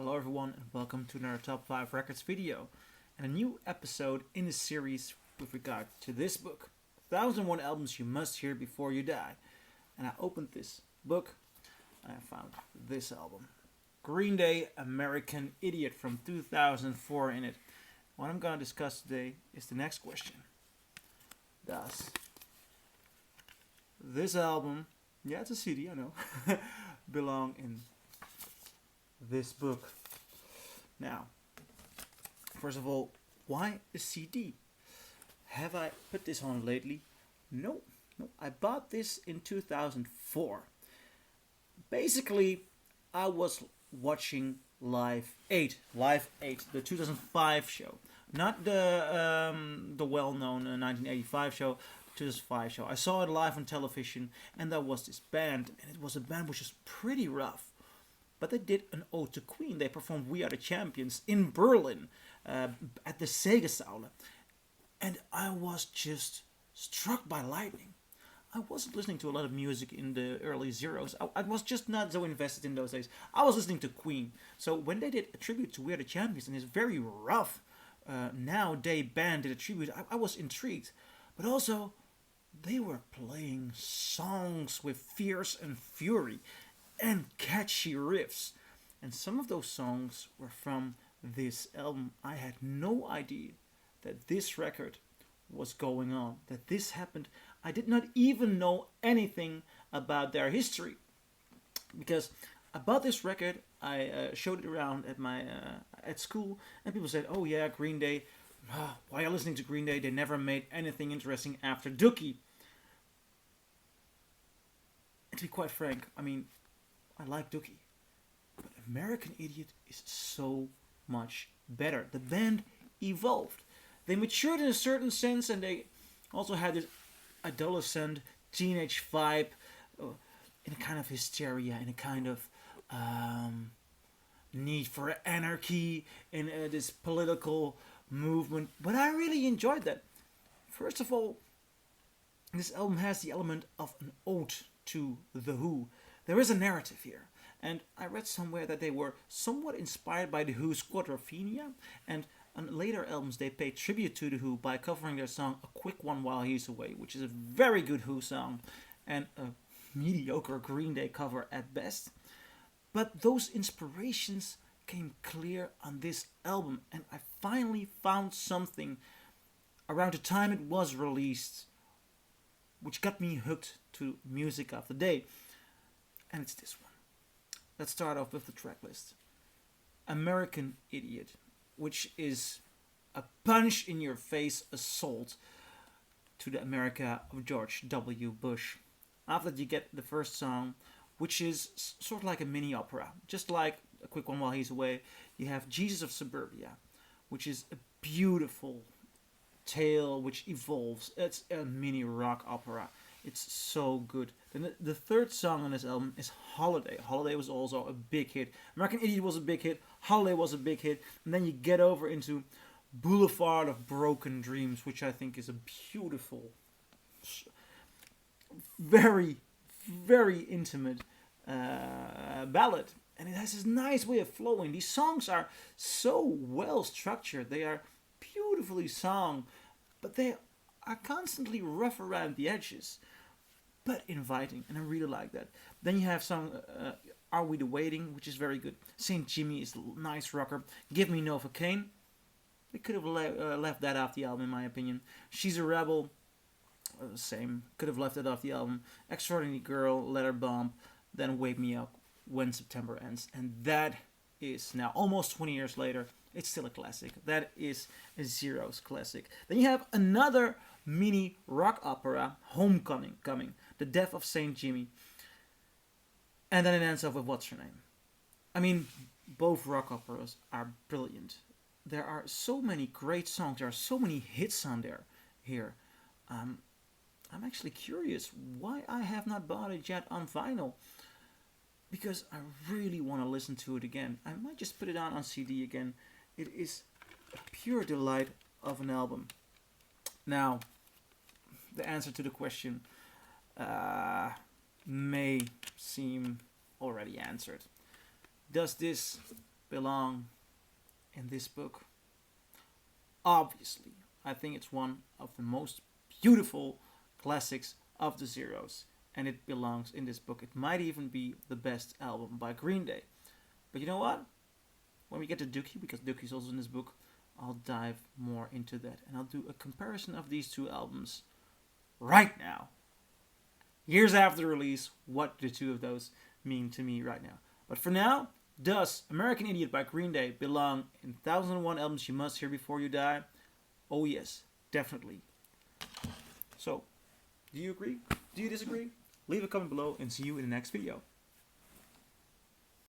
Hello everyone and welcome to another Top 5 Records video and a new episode in the series with regard to this book, 1001 Albums You Must Hear Before You Die. And I opened this book and I found this album, Green Day, American Idiot from 2004 in it. What I'm going to discuss today is the next question. Does this album, yeah it's a CD I know, belong in this book? Now, first of all, why a CD? Have I put this on lately? No. I bought this in 2004. Basically, I was watching Live 8, the 2005 show, not the well-known 1985 show. 2005 show. I saw it live on television, and there was this band, and it was a band which was pretty rough. But they did an ode to Queen. They performed We Are the Champions in Berlin at the Sega Saule. And I was just struck by lightning. I wasn't listening to a lot of music in the early zeros. I was just not so invested in those days. I was listening to Queen. So when they did a tribute to We Are the Champions and this very rough nowadays band did a tribute, I was intrigued. But also, they were playing songs with fierce and fury and catchy riffs. And some of those songs were from this album. I had no idea that this record was going on, that this happened. I did not even know anything about their history. Because about this record, I showed it around at school, and people said, oh yeah, Green Day. Why are you listening to Green Day? They never made anything interesting after Dookie. And to be quite frank, I mean, I like Dookie, but American Idiot is so much better. The band evolved. They matured in a certain sense, and they also had this adolescent teenage vibe, in a kind of hysteria, in a kind of need for anarchy, in this political movement. But I really enjoyed that. First of all, this album has the element of an ode to The Who. There is a narrative here, and I read somewhere that they were somewhat inspired by The Who's Quadrophenia, and on later albums they paid tribute to The Who by covering their song A Quick One While He's Away, which is a very good Who song, and a mediocre Green Day cover at best. But those inspirations came clear on this album, and I finally found something around the time it was released which got me hooked to music of the day. And it's this one. Let's start off with the track list. American Idiot, which is a punch in your face assault to the America of George W. Bush. After that you get the first song, which is sort of like a mini opera. Just like A Quick One While He's Away, you have Jesus of Suburbia, which is a beautiful tale which evolves. It's a mini rock opera. It's so good. Then the third song on this album is Holiday. Holiday was also a big hit. American Idiot was a big hit. Holiday was a big hit. And then you get over into Boulevard of Broken Dreams, which I think is a beautiful, very, very intimate ballad. And it has this nice way of flowing. These songs are so well structured. They are beautifully sung, but they are constantly rough around the edges, but inviting, and I really like that. Then you have song Are We the Waiting, which is very good. St. Jimmy is a nice rocker. Give Me Novocaine. They could have left that off the album, in my opinion. She's a Rebel, same. Could have left it off the album. Extraordinary Girl, Let Her Bomb. Then Wake Me Up When September Ends. And that is now, almost 20 years later, it's still a classic. That is a Zeros classic. Then you have another mini rock opera, Homecoming, The Death of St. Jimmy. And then it ends up with What's Her Name. I mean, both rock operas are brilliant. There are so many great songs. There are so many hits on there here. I'm actually curious why I have not bought it yet on vinyl. Because I really want to listen to it again. I might just put it on CD again. It is a pure delight of an album. Now, the answer to the question may seem already answered. Does this belong in this book? Obviously, I think it's one of the most beautiful classics of the Zeros, and it belongs in this book. It might even be the best album by Green Day. But you know what? When we get to Dookie, because Dookie's also in this book, I'll dive more into that, and I'll do a comparison of these two albums right now. Years after the release, what do the two of those mean to me right now? But for now, does American Idiot by Green Day belong in 1001 Albums You Must Hear Before You Die? Oh yes, definitely. So, do you agree? Do you disagree? Leave a comment below and see you in the next video.